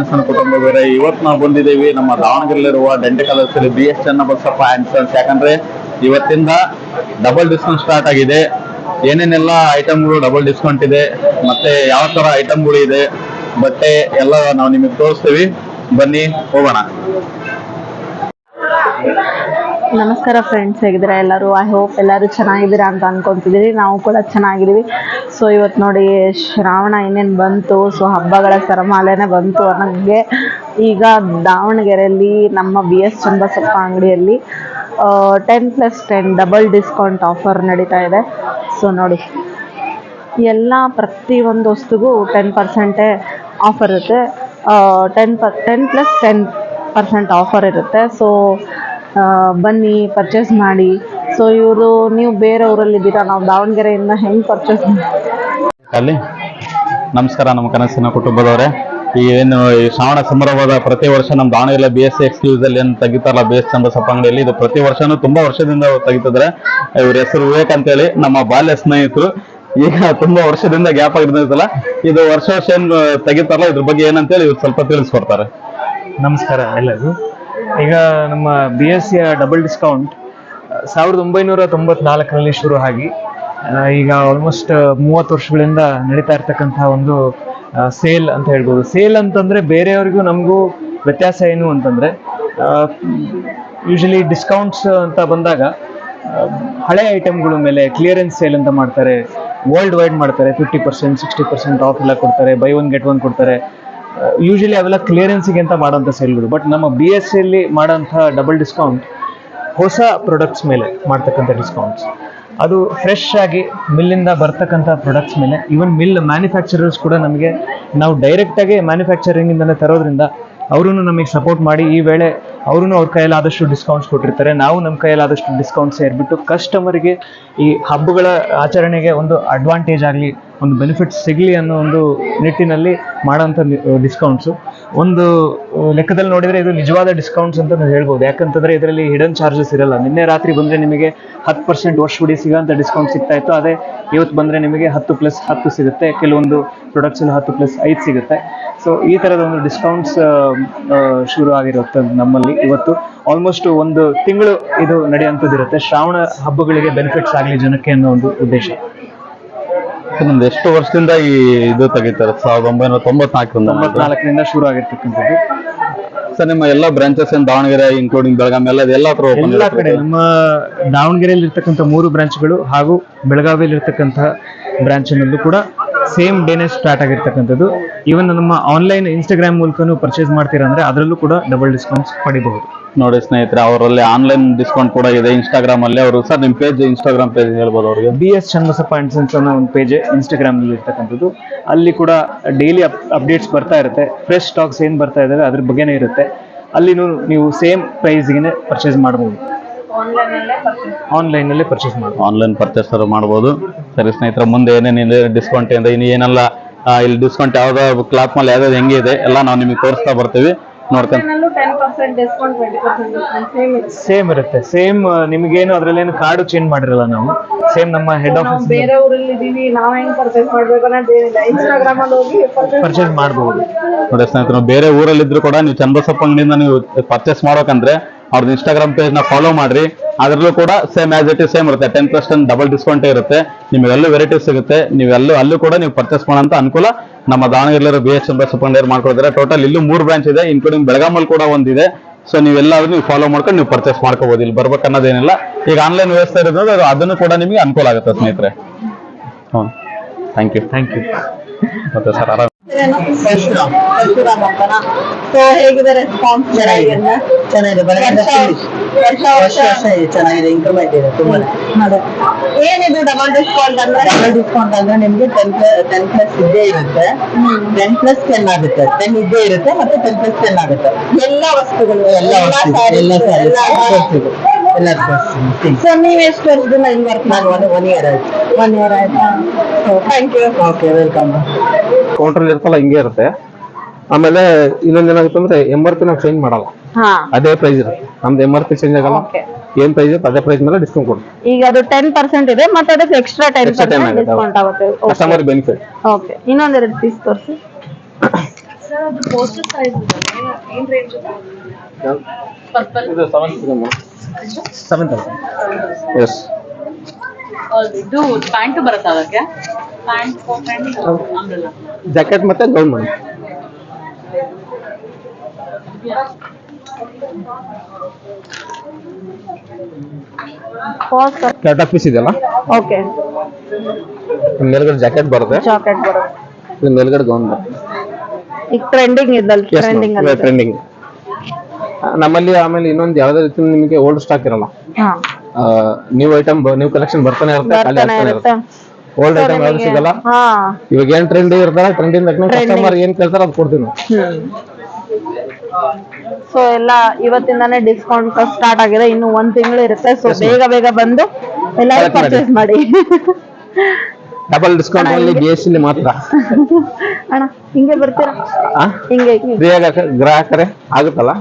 ಕುಟುಂಬದವರೇ, ಇವತ್ತು ನಾವು ಬಂದಿದ್ದೇವೆ ನಮ್ಮ ದಾವಣಗೆರೆಯಲ್ಲಿರುವ ಡೆಂಟಕಾಲದಲ್ಲಿ BS ಚನ್ನಬಸಪ್ಪ ಆ್ಯಂಡ್ ಸನ್ಸ್. ಯಾಕಂದ್ರೆ ಇವತ್ತಿಂದ ಡಬಲ್ ಡಿಸ್ಕೌಂಟ್ ಸ್ಟಾರ್ಟ್ ಆಗಿದೆ. ಏನೇನೆಲ್ಲ ಐಟಮ್ಗಳು ಡಬಲ್ ಡಿಸ್ಕೌಂಟ್ ಇದೆ, ಮತ್ತೆ ಯಾವ ತರ ಐಟಮ್ಗಳು ಇದೆ, ಬಟ್ಟೆ ಎಲ್ಲ ನಾವು ನಿಮಗೆ ತೋರಿಸ್ತೀವಿ. ಬನ್ನಿ ಹೋಗೋಣ. ನಮಸ್ಕಾರ ಫ್ರೆಂಡ್ಸ್, ಹೇಗಿದ್ದೀರಾ ಎಲ್ಲರೂ? ಐ ಹೋಪ್ ಎಲ್ಲರೂ ಚೆನ್ನಾಗಿದ್ದೀರಾ ಅಂತ ಅನ್ಕೊಂತಿದ್ದೀರಿ. ನಾವು ಕೂಡ ಚೆನ್ನಾಗಿದ್ದೀವಿ. ಸೊ ಇವತ್ತು ನೋಡಿ, ಶ್ರಾವಣ ಇನ್ನೇನು ಬಂತು. ಸೊ ಹಬ್ಬಗಳ ಸರಮಾಲೆನೇ ಬಂತು ಅನ್ನೋಂಗೆ ಈಗ ದಾವಣಗೆರೆಯಲ್ಲಿ ನಮ್ಮ BS ಚನ್ನಬಸಪ್ಪ ಅಂಗಡಿಯಲ್ಲಿ 10+10 ಡಬಲ್ ಡಿಸ್ಕೌಂಟ್ ಆಫರ್ ನಡೀತಾ ಇದೆ. ಸೊ ನೋಡಿ, ಎಲ್ಲ ಪ್ರತಿಯೊಂದು ವಸ್ತುಗೂ 10% ಆಫರ್ ಇರುತ್ತೆ. 10+10% ಆಫರ್ ಇರುತ್ತೆ. ಸೊ ಬನ್ನಿ, ಪರ್ಚೇಸ್ ಮಾಡಿ. ಸೊ ನೀವು ಬೇರೆ ಊರಲ್ಲಿದ್ದೀರಾ, ನಾವು ದಾವಣಗೆರೆಯಿಂದ ಹೆಂಗೆ ಪರ್ಚೇಸ್ ಅಲ್ಲಿ ನಮಸ್ಕಾರ ನಮ್ಮ ಕನಸಿನ ಕುಟುಂಬದವರೇ. ಈ ಶ್ರಾವಣ ಸಂಭ್ರಮದ ಪ್ರತಿ ವರ್ಷ ನಮ್ಮ ದಾವಣಗೆರೆ BS ಎಕ್ಸ್ಕ್ಲೂಸ್ ಅಲ್ಲಿ ಏನು ತೆಗಿತಾರಲ್ಲ BS ಚನ್ನಬಸಪ್ಪ ಅಂಗಡಿಯಲ್ಲಿ, ಇದು ಪ್ರತಿ ವರ್ಷನೂ ತುಂಬಾ ವರ್ಷದಿಂದ ತೆಗಿತಿದ್ರೆ. ಇವ್ರ ಹೆಸರು ವಿವೇಕ್ ಅಂತೇಳಿ, ನಮ್ಮ ಬಾಲ್ಯ ಸ್ನೇಹಿತರು. ಈಗ ತುಂಬಾ ವರ್ಷದಿಂದ ಗ್ಯಾಪ್ ಆಗಿರ್ತಲ್ಲ, ಇದು ವರ್ಷ ಏನ್ ತೆಗಿತಾರಲ್ಲ, ಇದ್ರ ಬಗ್ಗೆ ಏನಂತೇಳಿ ಇವ್ರು ಸ್ವಲ್ಪ ತಿಳಿಸ್ಕೊಡ್ತಾರೆ. ನಮಸ್ಕಾರ ಎಲ್ಲರಿಗೂ. ಈಗ ನಮ್ಮ BS ಡಬಲ್ ಡಿಸ್ಕೌಂಟ್ 1994ರಲ್ಲಿ ಶುರು ಆಗಿ ಈಗ ಆಲ್ಮೋಸ್ಟ್ 30 ವರ್ಷಗಳಿಂದ ನಡೀತಾ ಇರ್ತಕ್ಕಂತಹ ಒಂದು ಸೇಲ್ ಅಂತ ಹೇಳ್ಬೋದು. ಸೇಲ್ ಅಂತಂದ್ರೆ ಬೇರೆಯವ್ರಿಗೂ ನಮಗೂ ವ್ಯತ್ಯಾಸ ಏನು ಅಂತಂದ್ರೆ, ಯೂಶಲಿ ಡಿಸ್ಕೌಂಟ್ಸ್ ಅಂತ ಬಂದಾಗ ಹಳೆ ಐಟಮ್ಗಳ ಮೇಲೆ ಕ್ಲಿಯರೆನ್ಸ್ ಸೇಲ್ ಅಂತ ಮಾಡ್ತಾರೆ, ವರ್ಲ್ಡ್ ವೈಡ್ ಮಾಡ್ತಾರೆ. 50%, 60% ಆಫ್ ಎಲ್ಲ ಕೊಡ್ತಾರೆ, ಬೈ ಒನ್ ಗೆಟ್ ಒನ್ ಕೊಡ್ತಾರೆ. ಯೂಶಲಿ ಅವೆಲ್ಲ ಕ್ಲಿಯರೆನ್ಸಿಗೆ ಅಂತ ಮಾಡೋಂಥ ಸೇಲ್ಗಳು. ಬಟ್ ನಮ್ಮ BS ಅಲ್ಲಿ ಮಾಡೋಂಥ ಡಬಲ್ ಡಿಸ್ಕೌಂಟ್ ಹೊಸ ಪ್ರಾಡಕ್ಟ್ಸ್ ಮೇಲೆ ಮಾಡ್ತಕ್ಕಂಥ ಡಿಸ್ಕೌಂಟ್ಸ್. ಅದು ಫ್ರೆಶ್ ಆಗಿ ಮಿಲ್ಲಿಂದ ಬರ್ತಕ್ಕಂಥ ಪ್ರಾಡಕ್ಟ್ಸ್ ಮೇಲೆ. ಈವನ್ ಮಿಲ್ ಮ್ಯಾನುಫ್ಯಾಕ್ಚರರ್ಸ್ ಕೂಡ ನಮಗೆ, ನಾವು ಡೈರೆಕ್ಟಾಗಿ ಮ್ಯಾನುಫ್ಯಾಕ್ಚರಿಂಗಿಂದಲೇ ತರೋದ್ರಿಂದ ಅವರು ನಮಗೆ ಸಪೋರ್ಟ್ ಮಾಡಿ ಈ ವೇಳೆ ಅವರು ಅವ್ರ ಕೈಯಲ್ಲಾದಷ್ಟು ಡಿಸ್ಕೌಂಟ್ಸ್ ಕೊಟ್ಟಿರ್ತಾರೆ. ನಾವು ನಮ್ಮ ಕೈಯಲ್ಲಾದಷ್ಟು ಡಿಸ್ಕೌಂಟ್ ಸೇರಿಬಿಟ್ಟು ಕಸ್ಟಮರ್ಗೆ ಈ ಹಬ್ಬಗಳ ಆಚರಣೆಗೆ ಒಂದು ಅಡ್ವಾಂಟೇಜ್ ಆಗಲಿ, ಒಂದು ಬೆನಿಫಿಟ್ಸ್ ಸಿಗಲಿ ಅನ್ನೋ ಒಂದು ನಿಟ್ಟಿನಲ್ಲಿ ಮಾಡೋಂಥ ಡಿಸ್ಕೌಂಟ್ಸು. ಒಂದು ಲೆಕ್ಕದಲ್ಲಿ ನೋಡಿದರೆ ಇದು ನಿಜವಾದ ಡಿಸ್ಕೌಂಟ್ಸ್ ಅಂತ ನಾವು ಹೇಳ್ಬೋದು. ಯಾಕಂತಂದರೆ ಇದರಲ್ಲಿ ಹಿಡನ್ ಚಾರ್ಜಸ್ ಇರಲ್ಲ. ನಿನ್ನೆ ರಾತ್ರಿ ಬಂದರೆ ನಿಮಗೆ 10% ವರ್ಷವಿಡೀ ಸಿಗೋಂಥ ಡಿಸ್ಕೌಂಟ್ ಸಿಗ್ತಾ ಇತ್ತು. ಅದೇ ಇವತ್ತು ಬಂದರೆ ನಿಮಗೆ 10+10 ಸಿಗುತ್ತೆ. ಕೆಲವೊಂದು ಪ್ರಾಡಕ್ಟ್ಸಲ್ಲಿ 10+5 ಸಿಗುತ್ತೆ. ಸೊ ಈ ಥರದ ಒಂದು ಡಿಸ್ಕೌಂಟ್ಸ್ ಶುರು ಆಗಿರುತ್ತೆ ನಮ್ಮಲ್ಲಿ ಇವತ್ತು. ಆಲ್ಮೋಸ್ಟ್ ಒಂದು ತಿಂಗಳು ಇದು ನಡೆಯುವಂಥದ್ದಿರುತ್ತೆ. ಶ್ರಾವಣ ಹಬ್ಬಗಳಿಗೆ ಬೆನಿಫಿಟ್ಸ್ ಆಗಲಿ ಜನಕ್ಕೆ ಅನ್ನೋ ಒಂದು ಉದ್ದೇಶ. ನಮ್ದು ಎಷ್ಟು ವರ್ಷದಿಂದ ಈ ಇದು ತೆಗಿತಾರೆ? 1994ರಿಂದ ಶುರು ಆಗಿರ್ತಕ್ಕಂಥದ್ದು. ಸರ್, ನಿಮ್ಮ ಎಲ್ಲ ಬ್ರಾಂಚಸ್ ದಾವಣಗೆರೆ ಇನ್ಕ್ಲೂಡಿಂಗ್ ಬೆಳಗಾವಿ ಎಲ್ಲ ಕಡೆ ನಮ್ಮ ದಾವಣಗೆರೆಯಲ್ಲಿ ಇರ್ತಕ್ಕಂಥ 3 ಬ್ರಾಂಚ್ಗಳು ಹಾಗೂ ಬೆಳಗಾವಿಯಲ್ಲಿ ಇರ್ತಕ್ಕಂಥ ಬ್ರಾಂಚ್ನಲ್ಲೂ ಕೂಡ ಸೇಮ್ ಡೇನೇ ಸ್ಟಾರ್ಟ್ ಆಗಿರ್ತಕ್ಕಂಥದ್ದು. ಈವನ್ ನಮ್ಮ ಆನ್ಲೈನ್ ಇನ್ಸ್ಟಾಗ್ರಾಮ್ ಮೂಲಕನೂ ಪರ್ಚೇಸ್ ಮಾಡ್ತೀರಾ ಅಂದ್ರೆ ಅದರಲ್ಲೂ ಕೂಡ ಡಬಲ್ ಡಿಸ್ಕೌಂಟ್ಸ್ ಪಡಿಬಹುದು. ನೋಡಿ ಸ್ನೇಹಿತರೆ, ಅವರಲ್ಲಿ ಆನ್ಲೈನ್ ಡಿಸ್ಕೌಂಟ್ ಕೂಡ ಇದೆ ಇನ್ಸ್ಟಾಗ್ರಾಮ್ ಅಲ್ಲಿ. ಅವರು ಸರ್ ನಿಮ್ಮ ಪೇಜ್, ಇನ್ಸ್ಟಾಗ್ರಾಮ್ ಪೇಜ್ ಹೇಳ್ಬೋದು ಅವ್ರಿಗೆ? BS ಚನ್ನಬಸಪ್ಪ ಆ್ಯಂಡ್ ಸನ್ಸ್ ಅನ್ನೋ ಒಂದು ಪೇಜ್ ಇನ್ಸ್ಟಾಗ್ರಾಮ್ ಅಲ್ಲಿ ಇರ್ತಕ್ಕಂಥದ್ದು. ಅಲ್ಲಿ ಕೂಡ ಡೈಲಿ ಅಪ್ಡೇಟ್ಸ್ ಬರ್ತಾ ಇರುತ್ತೆ. ಫ್ರೆಶ್ ಸ್ಟಾಕ್ಸ್ ಏನು ಬರ್ತಾ ಇದ್ದಾವೆ ಅದ್ರ ಬಗ್ಗೆನೇ ಇರುತ್ತೆ. ಅಲ್ಲಿನೂ ನೀವು ಸೇಮ್ ಪ್ರೈಸ್ಗೆ ಪರ್ಚೇಸ್ ಮಾಡಬಹುದು. ಆನ್ಲೈನಲ್ಲೇ ಪರ್ಚೇಸ್ ಮಾಡಬಹುದು. ಆನ್ಲೈನ್ ಪರ್ಚೇಸ್ ಮಾಡಬಹುದು. ಸರಿ ಸ್ನೇಹಿತರೆ, ಮುಂದೆ ಏನೇನಿದೆ ಡಿಸ್ಕೌಂಟ್ ಇಂದ ಇನ್ನು ಏನೆಲ್ಲ ಇಲ್ಲಿ ಡಿಸ್ಕೌಂಟ್ ಯಾವ್ದಾದ್ರು ಕ್ಲಾತ್ ಮೇಲೆ ಯಾವ್ದಾದ್ರು ಹೆಂಗೆ ಇದೆ ಎಲ್ಲ ನಾವು ನಿಮಗೆ ತೋರಿಸ್ತಾ ಬರ್ತೀವಿ. ನೋಡ್ಕೊಂಡು ಸೇಮ್ ಇರುತ್ತೆ. ಸೇಮ್ ನಿಮಗೇನು ಅದ್ರಲ್ಲೇನು ಕಾರ್ಡು ಚೇಂಜ್ ಮಾಡಿರಲ್ಲ ನಾವು. ಸೇಮ್ ನಮ್ಮ ಹೆಡ್ ಆಫೀಸ್ ಬೇರೆ ಊರಲ್ಲಿ ಇದೀವಿ, ನಾವು ಹೆಂಗ್ ಪರ್ಚೇಸ್ ಮಾಡ್ಬೇಕು ಅನ್ನೋದೇನಿಲ್ಲ, ಇನ್ಸ್ಟಾಗ್ರಾಮ್ ಅಲ್ಲಿ ಹೋಗಿ ಪರ್ಚೇಸ್ ಮಾಡಬಹುದು. ನೋಡಿ ಸ್ನೇಹಿತರೆ, ಬೇರೆ ಊರಲ್ಲಿದ್ರು ಕೂಡ ನೀವು ಚನ್ನಬಸಪ್ಪ ಅಂಗಡಿಯಿಂದ ನೀವು ಪರ್ಚೇಸ್ ಮಾಡ್ಬೇಕಂದ್ರೆ ಅವ್ರದ್ದು ಇನ್ಸ್ಟಾಗ್ರಾಮ್ ಪೇಜ್ ನ ಫಾಲೋ ಮಾಡ್ರಿ. ಅದರಲ್ಲೂ ಕೂಡ same as it is same ಇರುತ್ತೆ. 10% ಡಬಲ್ ಡಿಸ್ಕೌಂಟ್ ಇರುತ್ತೆ. ನಿಮಗೆಲ್ಲೂ ವೆರೈಟೀಸ್ ಸಿಗುತ್ತೆ. ಅಲ್ಲೂ ಕೂಡ ನೀವು ಪರ್ಚೇಸ್ ಮಾಡೋಂಥ ಅನುಕೂಲ ನಮ್ಮ ದಾವಣಗೆರೆ BS ಚನ್ನಬಸಪ್ಪ ಅಂಗಡಿ ಮಾಡ್ಕೊಳ್ತಾರೆ. ಟೋಟಲ್ ಇಲ್ಲೂ 3 ಬ್ರಾಂಚ್ ಇದೆ, ಇನ್ಕ್ಲೂಡಿಂಗ್ ಬೆಳಗಾಮಲ್ಲಿ ಕೂಡ ಒಂದಿದೆ. ಸೊ ನೀವೆಲ್ಲರೂ ನೀವು ಫಾಲೋ ಮಾಡ್ಕೊಂಡು ನೀವು ಪರ್ಚೇಸ್ ಮಾಡ್ಕೋಬಹುದು. ಇಲ್ಲಿ ಬರ್ಬೇಕನ್ನೋದೇನಿಲ್ಲ. ಈಗ ಆನ್ಲೈನ್ ವ್ಯವಸ್ಥೆ ಇರೋದು ಅದನ್ನು ಕೂಡ ನಿಮಗೆ ಅನುಕೂಲ ಆಗುತ್ತೆ ಸ್ನೇಹಿತರೆ. Thank you. ಮತ್ತೆ ಸರ್ ಆರಾಮ? ಸೊ ಹೇಗಿದೆ ರೆಸ್ಪಾನ್ಸ್? ಚೆನ್ನಾಗಿದೆ, ಇಂಪ್ರೂವ್ಮೆಂಟ್ ಇದೆ ತುಂಬಾ. ಏನಿದು ಡಬಲ್ ಡಿಸ್ಕೌಂಟ್ ಅಂದ್ರೆ? ಡಬಲ್ ಡಿಸ್ಕೌಂಟ್ ಅಂದ್ರೆ ನಿಮ್ಗೆ 10+10 ಇದ್ದೇ ಇರುತ್ತೆ, 10+10 ಆಗುತ್ತೆ. 10 ಇದ್ದೇ ಇರುತ್ತೆ, ಮತ್ತೆ 10+10 ಆಗುತ್ತೆ. ಎಲ್ಲ ವಸ್ತುಗಳು, ಎಲ್ಲ ಸೊ ನೀವು ಎಷ್ಟು ವರ್ಷದಿಂದ ಇಲ್ಲಿ ವರ್ಕ್ ಮಾಡಿ? 1 year ಆಯ್ತು. 1 year ಆಯ್ತಾ? Thank you. Okay, welcome. Counter ಇರ್ತಲ್ಲ ಹಿಂಗೆ ಇರುತ್ತೆ. ಆಮೇಲೆ ಇನ್ನೊಂದ್ ಏನಾಗುತ್ತೆ ಅಂದ್ರೆ MRP ನಾವು ಚೇಂಜ್ ಮಾಡಲ್ಲ, ಅದೇ ಪ್ರೈಸ್ ಇರುತ್ತೆ. ನಮ್ದು MRP ಚೇಂಜ್ ಆಗಲ್ಲ. ಏನ್ ಪ್ರೈಸ್ ಇರುತ್ತೆ ಅದೇ ಪ್ರೈಸ್ ಮೇಲೆ ಡಿಸ್ಕೌಂಟ್ ಕೊಡ್ತೀವಿ. ಈಗ ಅದು 10% ಇದೆ, ಮತ್ತೆ ಅದಕ್ಕೆ ಎಕ್ಸ್ಟ್ರಾ 10% ಡಿಸ್ಕೌಂಟ್ ಆಗುತ್ತೆ. Customer benefit. ಓಕೆ, ಇನ್ನೊಂದೆರಡು ಪೀಸ್ ತೋರಿಸಿ. ಇದು 7,000 ಎಸ್ ಇದು ಪ್ಯಾಂಟ್ ಬರುತ್ತಾ ಅದಕ್ಕೆ ಪ್ಯಾಂಟ್ ಅಂಬ್ರೆಲಾ ಜಾಕೆಟ್ ಮತ್ತೆ ಗೌನ್ ಮಾಡಿ ಕ್ಯಾಟ್ ಆಫ್ ಪೀಸ್ ಇದೆಯಲ್ಲ ಓಕೆ ಮೇಲ್ಗಡೆ ಜಾಕೆಟ್ ಬರುತ್ತೆ ಜಾಕೆಟ್ ಬರುತ್ತೆ ಇದು ಮೇಲ್ಗಡೆ ಗೌನ್ ಬರುತ್ತೆ ಈಗ ಟ್ರೆಂಡಿಂಗ್ ಇದಲ್ಲ ಟ್ರೆಂಡಿಂಗ್ ಅಲ್ಲಿ ಟ್ರೆಂಡಿಂಗ್ ನಮ್ಮಲ್ಲಿ ಆಮೇಲೆ ಇನ್ನೊಂದು ಯಾವ್ದೇ ರೀತಿ ನಿಮಗೆ ಓಲ್ಡ್ ಸ್ಟಾಕ್ ಇರಲ್ಲ ಹಾ ನ್ಯೂ ಐಟಮ್ ನ್ಯೂ ಕಲೆಕ್ಷನ್ ಬರ್ತಾನೆ ಇರುತ್ತೆ ಖಾಲಿ ಬರ್ತಾನೆ ಆಗ್ತಾನೆ ಇರುತ್ತೆ ಇರುತ್ತೆ ಓಲ್ಡ್ ಐಟಮ್ ಯಾವ್ದು ಸಿಗಲ್ಲ ಹಾ ಇವಾಗ ಏನ್ ಟ್ರೆಂಡ್ ಇರ್ತಾರ ಟ್ರೆಂಡಿಂಗ್ ಕಸ್ಟಮರ್ ಏನ್ ಕೇಳ್ತಾರ ಅದು ಕೊಡ್ತೀವಿ ನಾವು ಸೊ ಎಲ್ಲ ಇವತ್ತಿಂದಾನೇ ಡಿಸ್ಕೌಂಟ್ ಸ್ಟಾರ್ಟ್ ಆಗಿದೆ ಇನ್ನು 1 ತಿಂಗಳು ಇರುತ್ತೆ ಸೊ ಬೇಗ ಬೇಗ ಬಂದು ಎಲ್ಲರೂ Correct ಮಾಡಿ. ಪರ್ಚೇಸ್ ಮಾಡಿ ಡಬಲ್ ಡಿಸ್ಕೌಂಟ್ ಅಲ್ಲಿ BSC ಮಾತ್ರ ಅಣ್ಣ ಹಿಂಗೆ ಬರ್ತೀರಾ ಆ? ಹಿಂಗೆ ಪ್ರಿಯ ಗ್ರಾಹಕರೇ ಆಗುತ್ತಲ್ಲ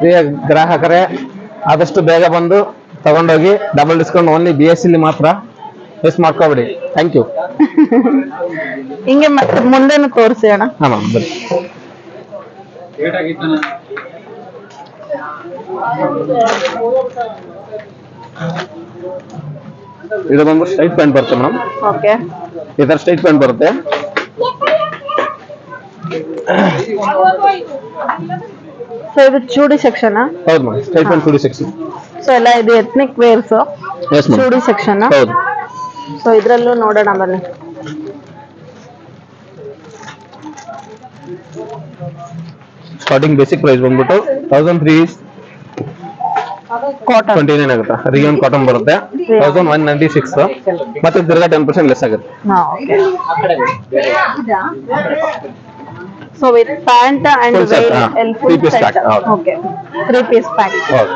ಪ್ರಿಯ ಗ್ರಾಹಕರೇ ಆದಷ್ಟು ಬೇಗ ಬಂದು ತಗೊಂಡೋಗಿ ಡಬಲ್ ಡಿಸ್ಕೌಂಟ್ ಓನ್ಲಿ BSC ಮಾತ್ರ ಮಿಸ್ ಮಾಡ್ಕೋಬೇಡಿ ಥ್ಯಾಂಕ್ ಯು ಹಿಂಗೆ ಮತ್ತೆ ಮುಂದೆನೂ ತೋರಿಸಿ ಅಣ್ಣ ಹಾ ಮ್ಯಾಮ್ ಬನ್ನಿ ಇದು ಬಂದು ಸ್ಟ್ರೈಟ್ ಪ್ಯಾಂಟ್ ಬರುತ್ತೆ ಮೇಡಮ್ ಓಕೆ ಈ ತರ ಸ್ಟ್ರೈಟ್ ಪ್ಯಾಂಟ್ ಬರುತ್ತೆ ಸೊ ಇದು ಚೂಡಿ ಸೆಕ್ಷನ್ ಹೌದು madam straight pant 2D6 so ಎಲ್ಲ ಇದು ಎಥ್ನಿಕ್ ವೇರ್ಸ್ ಎಸ್ ಮೇಡಮ್ ಚೂಡಿ ಸೆಕ್ಷನ್ ಹೌದು ಸೊ ಇದ್ರಲ್ಲೂ ನೋಡೋಣ ಬನ್ನಿ ಸ್ಟಾರ್ಟಿಂಗ್ ಬೇಸಿಕ್ ಪ್ರೈಸ್ ಬಂದ್ಬಿಟ್ಟು 1329 ಕಾಟನ್ ಆಗುತ್ತೆ ರಿಯಾನ್ ಕಾಟನ್ ಬರುತ್ತೆ 1196 ಮತ್ತೆ ತಿರ್ಗಾ 10% ಲೆಸ್ ಆಗುತ್ತೆ ಹಾ okay so with pant and Full set, ಹಾ. ಎಲ್ 3 piece pack, ಹೌದು. ಓಕೆ 3 ಪೀಸ್ ಪ್ಯಾಕ್ ಹೌದು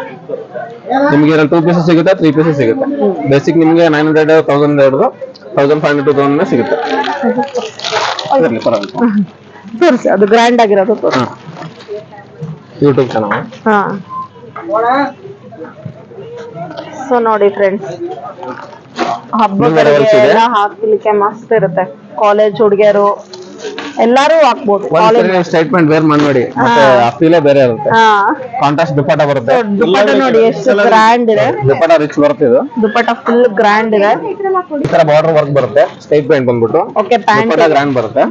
ನಿಮಗೆ 2 ಪೀಸಸ್ ಸಿಗುತ್ತೆ 3 ಪೀಸಸ್ ಸಿಗುತ್ತೆ ಬೇಸಿಕ್ ನಿಮಗೆ 900 1000 ಹಿಡಿದು 1500 2000 ಸಿಗುತ್ತೆ ಇರಲಿ ಪರವಾಗಿಲ್ಲ ತೋರಿಸಿ ಅದು ಗ್ರ್ಯಾಂಡ್ ಆಗಿರೋದು ತೋರಿಸಿ ಹಾ ಯೂಟ್ಯೂಬ್ ಚಾನಲ್ ಹಾ ಸೊ ನೋಡಿ ಫ್ರೆಂಡ್ಸ್ ಹಬ್ಬಗಳಿಗೆ ಇದೆ. ಎಲ್ಲ ಹಾಕ್ಲಿಕ್ಕೆ ಮಸ್ತ್ ಇರುತ್ತೆ ಕಾಲೇಜ್ ಹುಡುಗಿಯರು ಎಲ್ಲಾರು ಹಾಕ್ಬೋದು ಕಾಲೇಜ್ ಒಂದ್ಸರಿ ಸ್ಟೇಟ್ಮೆಂಟ್ ವೇರ್ ಮಾಡಿ ಮತ್ತೆ ಆ ಫೀಲೇ ಬೇರೆ ಇರುತ್ತೆ ಹಾ ಕಾಂಟ್ರಾಸ್ಟ್ ದುಪ್ಪಟ್ಟ ಬರುತ್ತೆ ದುಪ್ಪಟ್ಟ ನೋಡಿ ಎಷ್ಟು ಗ್ರ್ಯಾಂಡ್ ಇದೆ ದುಪ್ಪಟ್ಟ ರಿಚ್ ಬರುತ್ತೆ ಇದು ದುಪ್ಪಟ್ಟ ಫುಲ್ ಗ್ರ್ಯಾಂಡ್ ಇದೆ ಈ ತರ ಬಾರ್ಡರ್ ವರ್ಕ್ ಬರುತ್ತೆ ಸ್ಟೇಟ್ ಪ್ಯಾಂಟ್ ಬಂದ್ಬಿಟ್ಟು ಓಕೆ ಪ್ಯಾಂಟ್ ದುಪ್ಪಟ್ಟ ಗ್ರ್ಯಾಂಡ್ ಬರುತ್ತೆ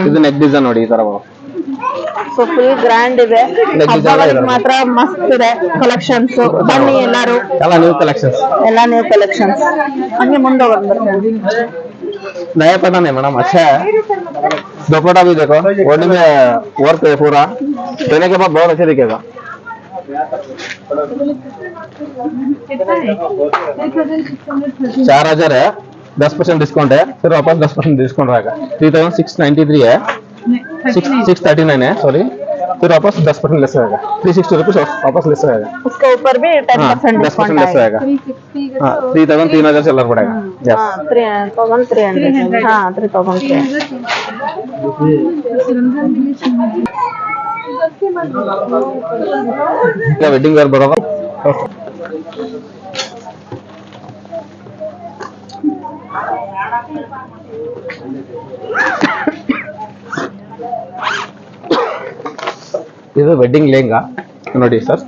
ಇದು ನೆಕ್ ಡಿಸೈನ್ ನೋಡಿ ಈ ತರ ಬರುತ್ತೆ ಸೊ ಫುಲ್ ಗ್ರ್ಯಾಂಡ್ ಇದೆ Leg design ಹಬ್ಬಗಳಿಗೆ ಇದೆ. ಮಾತ್ರ ಮಸ್ತ್ ಇದೆ ಕಲೆಕ್ಷನ್ಸ್ ಬನ್ನಿ ಎಲ್ಲಾರು ಎಲ್ಲ ನ್ಯೂ ಕಲೆಕ್ಷನ್ಸ್ ಎಲ್ಲ ನ್ಯೂ ಕಲೆಕ್ಷನ್ಸ್ ಹಂಗೆ ಮುಂದೆ ಬರ್ತಾರೆ नया पता नहीं मैडम अच्छा है दुपट्टा भी देखो बॉडी में वर्क है पूरा पहने के बाद बहुत अच्छा दिखेगा 4000 है 10% डिस्काउंट है फिर वापस 10% डिस्काउंट रहेगा 3693 है 639 है सॉरी फिर वापस 10% लेस रहेगा 360 रुपीज वापस लेस रहेगा उसके ऊपर भी 10% हाँ 10% डिस्काउंट लेस आएगा रहेगा हाँ 3000 चलना पड़ेगा यस हाँ 3300 हाँ 3300 वेडिंग वेयर बरोबर ಇದು ವೆಡ್ಡಿಂಗ್ ಲೆಹಂಗಾ ನೋಡಿ sir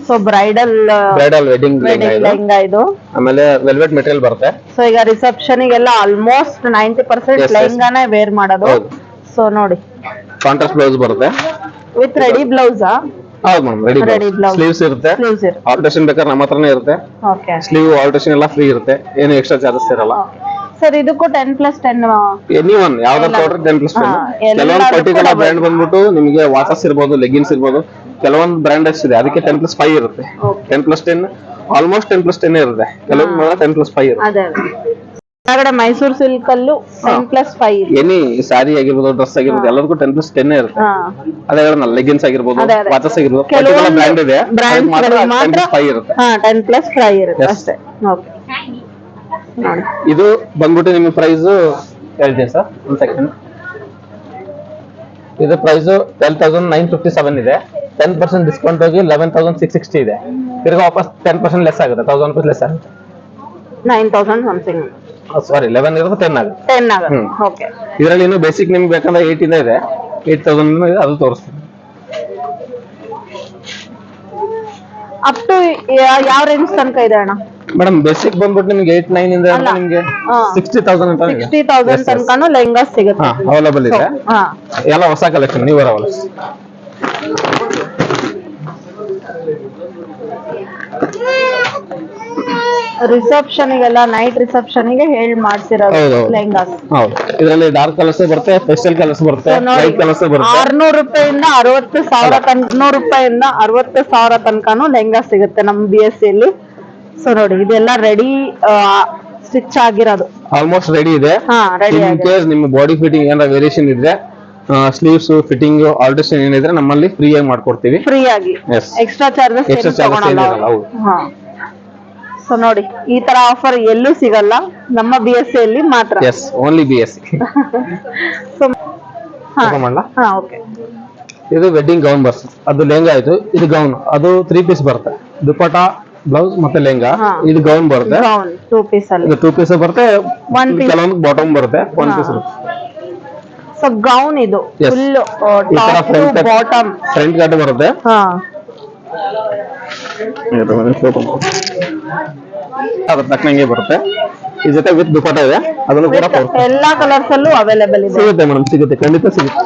so bridal bridal wedding lehenga ಇದು ಲೆಹಂಗಾ ಇದು ಆಮೇಲೆ ವೆಲ್ವೆಟ್ ಮೆಟೀರಿಯಲ್ ಬರುತ್ತೆ ಸೊ ಈಗ ರಿಸೆಪ್ಷನ್ ಗೆಲ್ಲ ಆಲ್ಮೋಸ್ಟ್ 90% Yes, yes. ಲೆಹಂಗಾನೇ ವೇರ್ ಮಾಡೋದು ಹೌದು. ಸೊ ನೋಡಿ ಕಾಂಟ್ರಾಸ್ಟ್ ಬ್ಲೌಸ್ ಬರುತ್ತೆ ವಿತ್ ರೆಡಿ ಬ್ಲೌಸ್ ಹೌದು madam ready Ready blouse. Sleeves ಇರುತ್ತೆ ಬ್ಲೌಸ್ ಇರುತ್ತೆ ಆಲ್ಟ್ರೇಷನ್ ಬೇಕಾದ್ರೆ ನಮ್ಮ ಹತ್ರನೇ ಇರುತ್ತೆ ಓಕೆ ಸ್ಲೀವ್ ಆಲ್ಟ್ರೇಷನ್ ಎಲ್ಲ ಫ್ರೀ ಇರುತ್ತೆ ಏನು ಎಕ್ಸ್ಟ್ರಾ ಚಾರ್ಜಸ್ ಇರಲ್ಲ ಸರ್ ಇದಕ್ಕೂ 10+10 ಎನಿ ಒನ್ ಯಾವ್ದಾದ್ರು ಕೊಟ್ರೆ 10+10 ಹಾ, ಕೆಲವೊಂದು ಎಲ್ಲದಕ್ಕೂ ಪರ್ಟಿಕ್ಯುಲರ್ double. ಬ್ರ್ಯಾಂಡ್ ಬಂದ್ಬಿಟ್ಟು ನಿಮಗೆ ವಾಚಸ್ ಇರ್ಬೋದು ಲೆಗಿನ್ಸ್ ಇರ್ಬೋದು ಕೆಲವೊಂದು ಬ್ರ್ಯಾಂಡೆಸ್ ಇದೆ ಅದಕ್ಕೆ 10+5 ಇರುತ್ತೆ Okay. 10+10 ಆಲ್ಮೋಸ್ಟ್ 10+10 ಇರುತ್ತೆ ಕೆಲವೊಂದು 10+5 ಇರುತ್ತೆ ಅದೇ ಹೊರಗಡೆ ಮೈಸೂರು ಸಿಲ್ಕ್ ಅಲ್ಲೂ 10+5 ಇದೆ ಎನಿ ಸ್ಯಾರಿ ಆಗಿರ್ಬೋದು ಡ್ರೆಸ್ ಆಗಿರ್ಬೋದು ಎಲ್ಲದಕ್ಕೂ 10+10 ಇರುತ್ತೆ ಹಾ ಅದೇ ಲೆಗಿನ್ಸ್ ಆಗಿರ್ಬೋದು ಅದೇ, ಅದೇ. ವಾಚಸ್ ಆಗಿರ್ಬೋದು ಕೆಲವೊಂದು ಪರ್ಟಿಕ್ಯುಲರ್ ಬ್ರ್ಯಾಂಡ್ ಇದೆ brands ಅದಕ್ಕೆ ಮಾತ್ರ ಗಳಿಗೆ ಮಾತ್ರ 10+5 ಇರುತ್ತೆ ಹಾ 10+5 ಇರುತ್ತೆ Yes. ಅಷ್ಟೇ ಓಕೆ ನೋಡಿ ಇದು ಬಂದ್ಬಿಟ್ಟು ನಿಮಗೆ ಪ್ರೈಸ್ ಹೇಳ್ತೀನಿ ಸರ್ ಒಂದು ಸೆಕೆಂಡ್ ಇದು ಪ್ರೈಸ್ 12,957 ಇದೆ 10% ಡಿಸ್ಕೌಂಟ್ ಹೋಗಿ 11,660 ಇದೆ ತಿರ್ಗಾ ವಾಪಸ್ 10% ಲೆಸ್ ಆಗುತ್ತೆ 1000 ರೂಪೀಸ್ ಲೆಸ್ ಆಗುತ್ತೆ 9,000 ಸಮಥಿಂಗ್ ಸಾರಿ 11 ಇರೋದು 10 ಆಗುತ್ತೆ. 10 ಆಗುತ್ತೆ. ಓಕೆ. ಇದರಲ್ಲಿ ಇನ್ನು ಬೇಸಿಕ್ ನಿಮ್ಗೆ ಬೇಕಂದ್ರೆ 8 ಇಂದ ಇದೆ, 8000 ಇದೆ, ಅದು ತೋರಿಸ್ತೀನಿ. ಅಪ್ ಟು ಯಾವ ರೇಂಜ್ ತನಕ ಇದೆ ಅಣ್ಣ? ಮೇಡಮ್ ಬೇಸಿಕ್ ಬಂದ್ಬಿಟ್ಟು ನಿಮ್ಗೆ 8-9 ಇಂದ ಅಲ್ಲ. ನಿಮ್ಗೆ ಹಾ. 60,000 ಅಂತ 60,000 ತನಕನೂ ಲೆಹಂಗಾಸ್ ಸಿಗುತ್ತೆ. ಅವೈಲೇಬಲ್ ಇದೆ. ಹಾ. ಎಲ್ಲ ಹೊಸ ಕಲೆಕ್ಷನ್ ನ್ಯೂ ಅರವಲ್. ರಿಸೆಪ್ಷನ್ಗೆಲ್ಲ ನೈಟ್ ರಿಸೆಪ್ಷನ್ಗೆ ಹೇಳಿ ಮಾಡ್ಸಿರೋದು ಹೌದು. ಲೆಹಂಗಾಸ್. ಹೌದು, ಇದರಲ್ಲಿ ಡಾರ್ಕ್ ಕಲರ್ಸ್ ಬರುತ್ತೆ, ಪೇಸ್ಟಲ್ ಕಲರ್ಸ್ ಬರುತ್ತೆ, ಲೈಟ್ ಕಲರ್ಸ್ ಬರುತ್ತೆ. 600 ರೂಪಾಯಿಂದ 60,000 ತನಕ, 100 ರೂಪಾಯಿಂದ 60,000 ತನಕನೂ ಲೆಹಂಗಾಸ್ ಸಿಗುತ್ತೆ ನಮ್ಮ BSC ಅಲ್ಲಿ. ಸೊ ನೋಡಿ, ಇದೆಲ್ಲ ರೆಡಿ ಸ್ಟಿಚ್ ಆಗಿರೋದು. ಆಲ್ಮೋಸ್ಟ್ ರೆಡಿ ಇದೆ. ಹಾ, ರೆಡಿ ಇನ್ ಕೇಸ್ ನಿಮ್ಮ ಬಾಡಿ ಫಿಟ್ಟಿಂಗ್ ಏನಾರ ವೇರಿಯೇಷನ್ ಇದ್ರೆ, ಸ್ಲೀವ್ಸ್ ಫಿಟ್ಟಿಂಗ್ ಆಲ್ಟ್ರೇಷನ್ ಏನಿದ್ರೆ ನಮ್ಮಲ್ಲಿ ಫ್ರೀ ಆಗಿ ಮಾಡ್ಕೊಡ್ತೀವಿ. ಫ್ರೀ ಆಗಿ, Yes. Extra charges Extra charges ಏನಿರಲ್ಲ, ಹೌದು. ಸೊ ನೋಡಿ, ಈ ತರ ಆಫರ್ ಎಲ್ಲೂ ಸಿಗಲ್ಲ, ನಮ್ಮ BSC ಅಲ್ಲಿ ಮಾತ್ರ. S, only BSC. ಸೊ ಮಾಡ್ಲಾ? ಹಾ, ಓಕೆ. ಇದು ವೆಡ್ಡಿಂಗ್ ಗೌನ್ ಬರ್ಸ್, ಅದು ಲೆಹಂಗಾ ಆಯ್ತು. ಇದು ಗೌನ್, ಅದು 3 ಪೀಸ್ ಬರುತ್ತೆ, ದುಪಟ, ಬ್ಲೌಸ್ ಮತ್ತೆ ಲೆಹಂಗಾ. ಹಾ. ಇದು ಗೌನ್ ಬರುತ್ತೆ, ಗೌನ್ 2 ಪೀಸ್ ಅಲ್ಲಿ. ಇದು 2 ಪೀಸ್ ಬರುತ್ತೆ, One piece. ಕೆಲವೊಂದು ಬಾಟಮ್ ಬರುತ್ತೆ, 1 ಪೀಸ್ ಬರುತ್ತೆ. ಸೊ ಗೌನ್ ಇದು Yes. ಫುಲ್ ಈ ತರ top to bottom. Front cut ಬರುತ್ತೆ. ಹಾ, ಅದ್ರ ತಕ್ಕಂಗೆ ಬರುತ್ತೆ. ಈ ಜೊತೆ ವಿತ್ ದುಪಟ ಇದೆ, ಅದನ್ನು ಕೂಡ ತೋರಿಸ್ತೀನಿ. ಎಲ್ಲಾ ಕಲರ್ಸ್ ಅಲ್ಲೂ ಅವೈಲೇಬಲ್ ಇದೆ. ಸಿಗುತ್ತೆ ಮೇಡಮ್, ಸಿಗುತ್ತೆ, ಖಂಡಿತ ಸಿಗುತ್ತೆ.